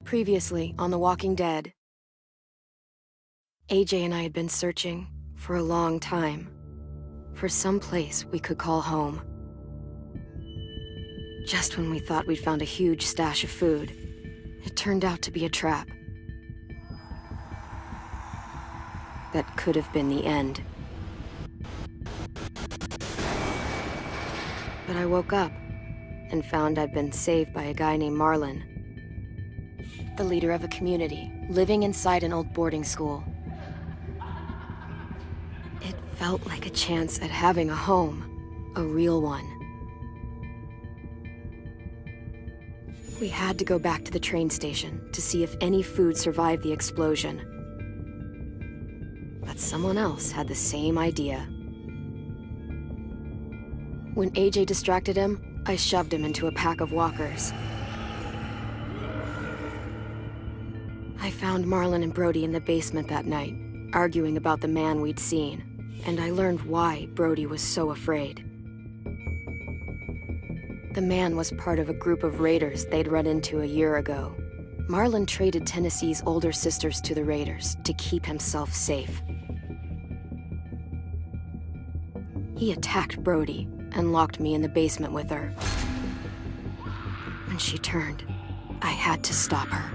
Previously on The Walking Dead, AJ and I had been searching for a long time for some place we could call home. Just when we thought we'd found a huge stash of food, it turned out to be a trap. That could have been the end. But I woke up and found I'd been saved by a guy named Marlon, the leader of a community living inside an old boarding school. It felt like a chance at having a home, a real one. We had to go back to the train station to see if any food survived the explosion. But someone else had the same idea. When AJ distracted him, I shoved him into a pack of walkers. I found Marlon and Brody in the basement that night, arguing about the man we'd seen, and I learned why Brody was so afraid. The man was part of a group of raiders they'd run into a year ago. Marlon traded Tennessee's older sisters to the raiders to keep himself safe. He attacked Brody and locked me in the basement with her. When she turned, I had to stop her.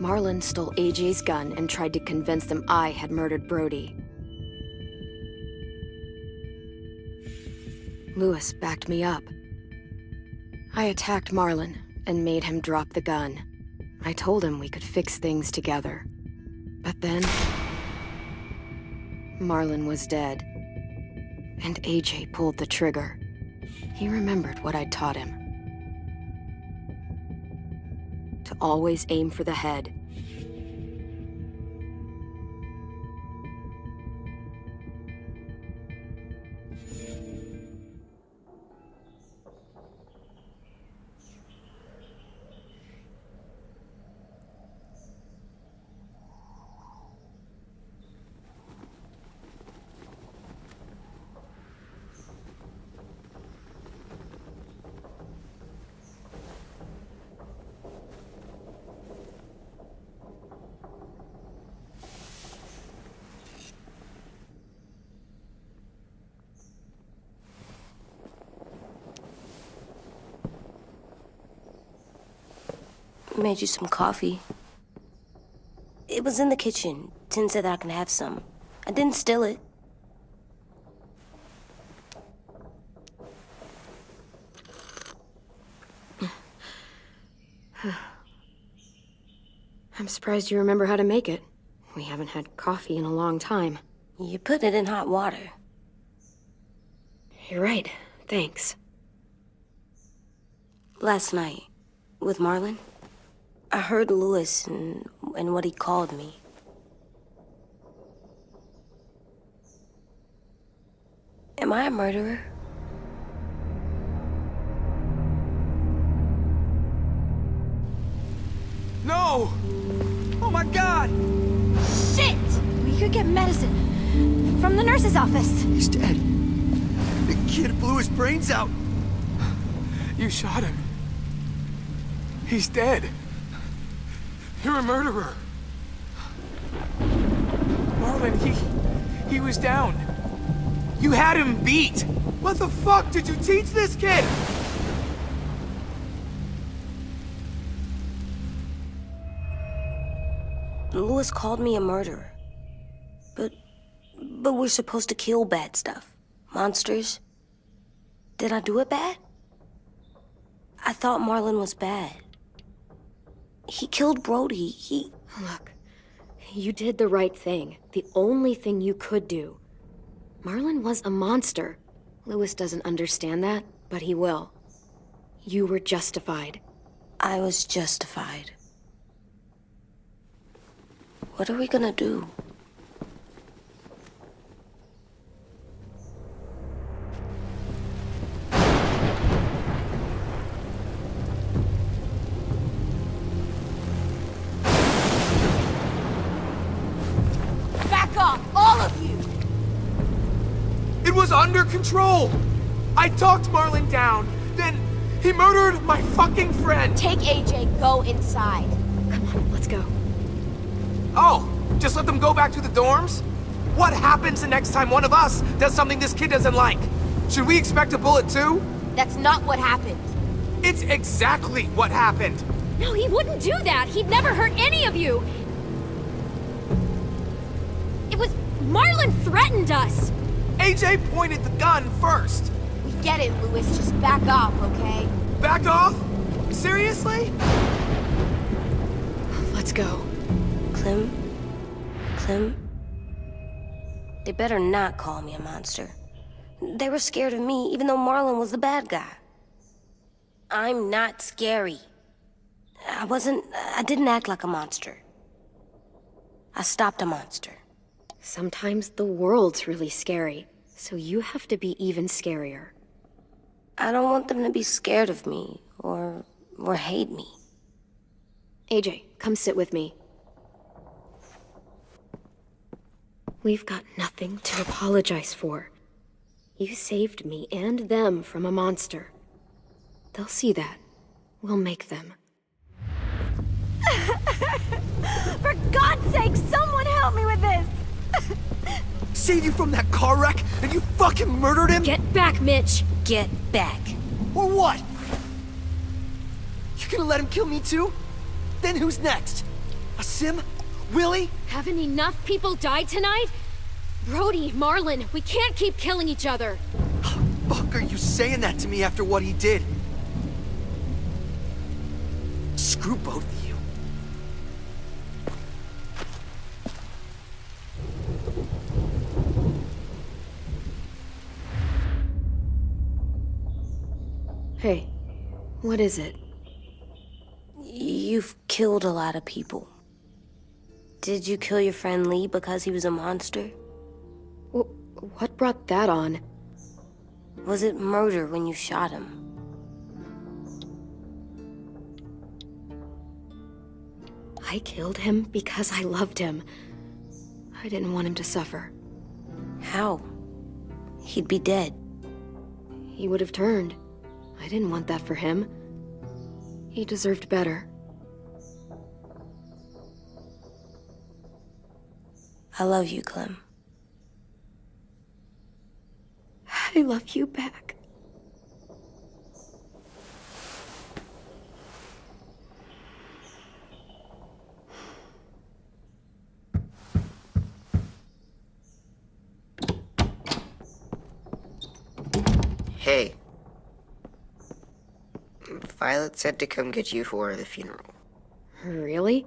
Marlon stole AJ's gun and tried to convince them I had murdered Brody. Lewis backed me up. I attacked Marlon and made him drop the gun. I told him we could fix things together. But then, Marlon was dead, and AJ pulled the trigger. He remembered what I'd taught him. To always aim for the head. Made you some coffee. It was in the kitchen. Tin said that I can have some. I didn't steal it. I'm surprised you remember how to make it. We haven't had coffee in a long time. You put it in hot water. You're right. Thanks. Last night, with Marlon, I heard Lewis and what he called me. Am I a murderer? No! Oh my God! Shit! We could get medicine from the nurse's office. He's dead. The kid blew his brains out. You shot him. He's dead. You're a murderer. Marlon, he was down. You had him beat. What the fuck did you teach this kid? Lewis called me a murderer. But we're supposed to kill bad stuff. Monsters. Did I do it bad? I thought Marlon was bad. He killed Brody. Look, you did the right thing. The only thing you could do. Marlon was a monster. Lewis doesn't understand that, but he will. You were justified. I was justified. What are we gonna do? Back off, all of you! It was under control. I talked Marlon down. Then He murdered my fucking friend! Take AJ, go inside. Come on, let's go. Oh, just let them go back to the dorms? What happens the next time one of us does something this kid doesn't like? Should we expect a bullet too? That's not what happened. It's exactly what happened! No, he wouldn't do that! He'd never hurt any of you! It was... Marlon threatened us! AJ pointed the gun first! We get it, Lewis. Just back off, okay? Back off? Seriously? Let's go. Clem? They better not call me a monster. They were scared of me, even though Marlon was the bad guy. I'm not scary. I didn't act like a monster. I stopped a monster. Sometimes the world's really scary, so you have to be even scarier. I don't want them to be scared of me, or hate me. AJ, come sit with me. We've got nothing to apologize for. You saved me and them from a monster. They'll see that. We'll make them. For God's sake, someone help me with this! Saved you from that car wreck, and you fucking murdered him? Get back, Mitch! Get back. Or what? You gonna let him kill me too? Then who's next? A Sim? Willie? Haven't enough people died tonight? Brody, Marlon, we can't keep killing each other. Fuck are you saying that to me after what he did? Screw both of you. Hey, what is it? You've killed a lot of people. Did you kill your friend Lee because he was a monster? What brought that on? Was it murder when you shot him? I killed him because I loved him. I didn't want him to suffer. How? He'd be dead. He would have turned. I didn't want that for him. He deserved better. I love you, Clem. I love you back. Hey. Violet said to come get you for the funeral. Really?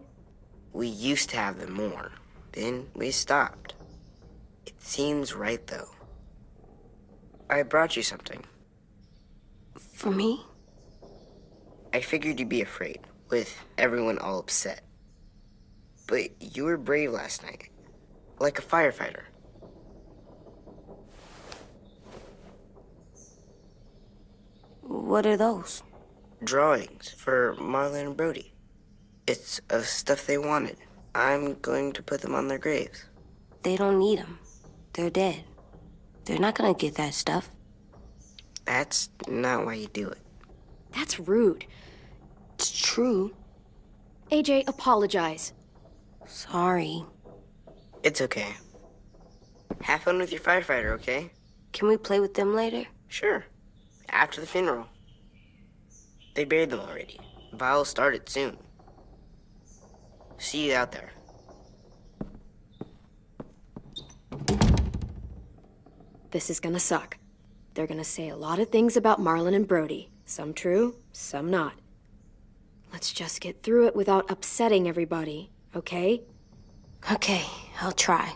We used to have them more. Then we stopped. It seems right, though. I brought you something. For me? I figured you'd be afraid, with everyone all upset. But you were brave last night. Like a firefighter. What are those? Drawings for Marlon and Brody. It's of stuff they wanted. I'm going to put them on their graves. They don't need them. They're dead. They're not gonna get that stuff. That's not why you do it. That's rude. It's true. AJ, apologize. Sorry. It's okay. Have fun with your firefighter, okay? Can we play with them later? Sure. After the funeral. They buried them already. Vile'll start it soon. See you out there. This is gonna suck. They're gonna say a lot of things about Marlon and Brody. Some true, some not. Let's just get through it without upsetting everybody, okay? Okay, I'll try.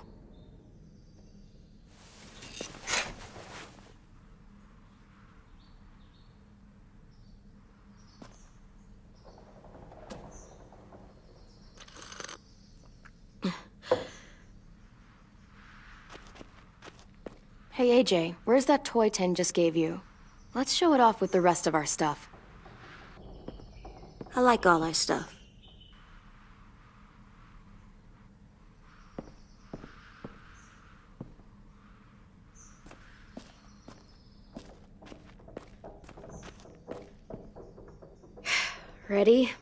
Hey AJ, where's that toy Ten just gave you? Let's show it off with the rest of our stuff. I like all our stuff. Ready?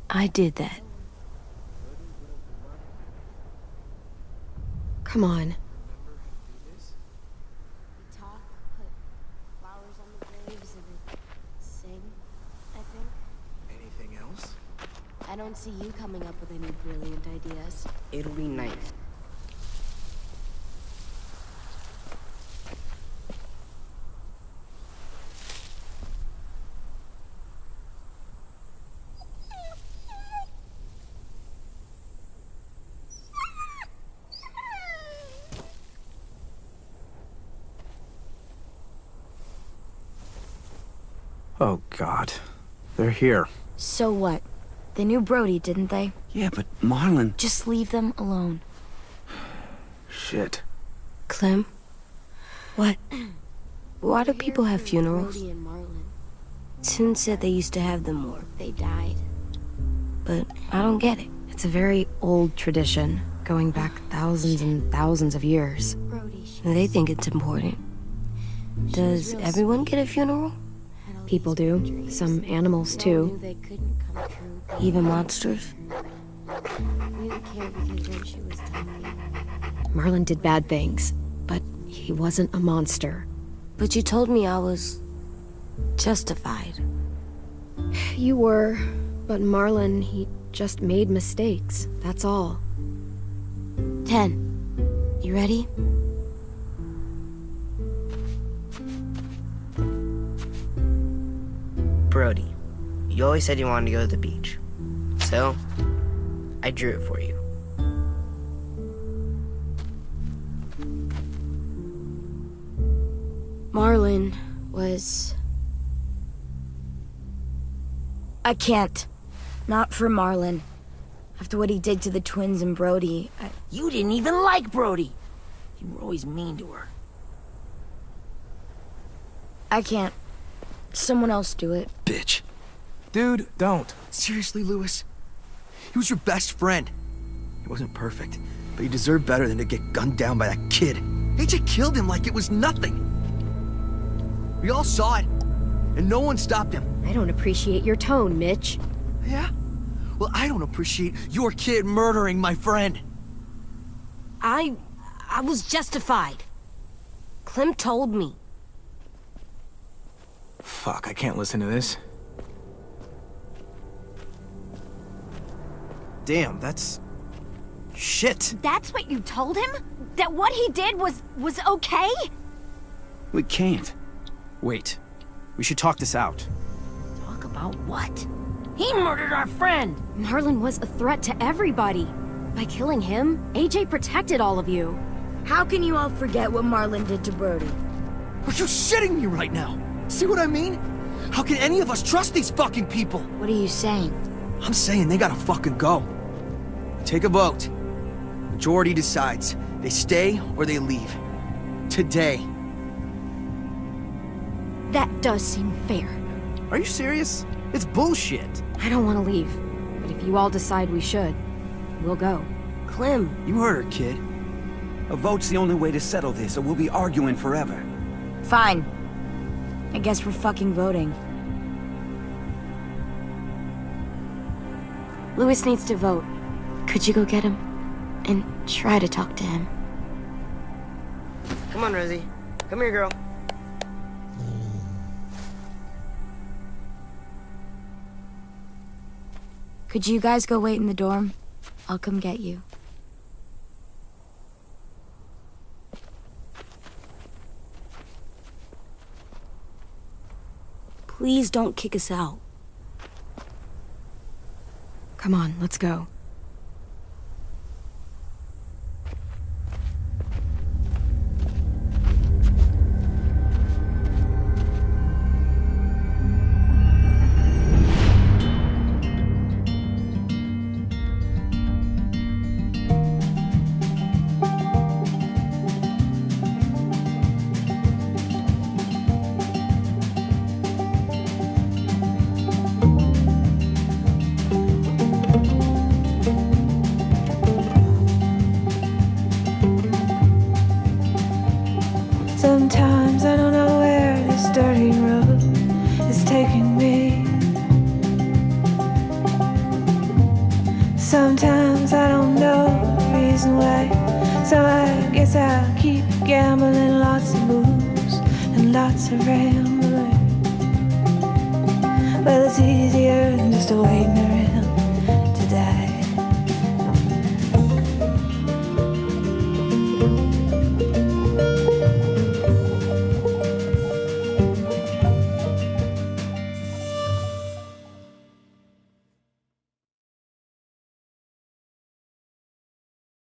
I did that. Come on. We talk, put flowers on the graves, and then sing, I think. Anything else? I don't see you coming up with any brilliant ideas. It'll be nice. Oh, God. They're here. So what? They knew Brody, didn't they? Yeah, but Marlon... Just leave them alone. Shit. Clem? What? Why do people have funerals? Brody and Marlon. Sin said they used to have them more, They died. but I don't get it. It's a very old tradition, going back thousands and thousands of years. Brody, They think it's important. Does everyone get a funeral? People do. Some animals, too. They couldn't come true. Even monsters? We didn't care because then she was done. Marlon did bad things, but he wasn't a monster. But you told me I was justified. You were, but Marlon, he just made mistakes. That's all. 10. You ready? Brody, you always said you wanted to go to the beach. So, I drew it for you. Marlon was... I can't. Not for Marlon. After what he did to the twins and Brody, You didn't even like Brody. You were always mean to her. I can't. Someone else do it. Bitch. Dude, don't. Seriously, Lewis? He was your best friend. He wasn't perfect, but he deserved better than to get gunned down by that kid. AJ killed him like it was nothing. We all saw it, and no one stopped him. I don't appreciate your tone, Mitch. Yeah? Well, I don't appreciate your kid murdering my friend. I was justified. Clem told me. Fuck, I can't listen to this. Damn, that's... shit. That's what you told him? That what he did was okay? We can't. Wait, we should talk this out. Talk about what? He murdered our friend! Marlon was a threat to everybody. By killing him, AJ protected all of you. How can you all forget what Marlon did to Brody? Are you shitting me right now? See what I mean? How can any of us trust these fucking people? What are you saying? I'm saying they gotta fucking go. Take a vote. Majority decides. They stay or they leave. Today. That does seem fair. Are you serious? It's bullshit. I don't want to leave, but if you all decide we should, we'll go. Clem, You heard her, kid. A vote's the only way to settle this, or we'll be arguing forever. Fine. I guess we're fucking voting. Lewis needs to vote. Could you go get him? And try to talk to him. Come on, Rosie. Come here, girl. Could you guys go wait in the dorm? I'll come get you. Please don't kick us out. Come on, let's go. Sometimes I don't know where this dirty road is taking me. Sometimes I don't know the reason why. So I guess I'll keep gambling, lots of moves and lots of rambling. Well, it's easier than just a ignorant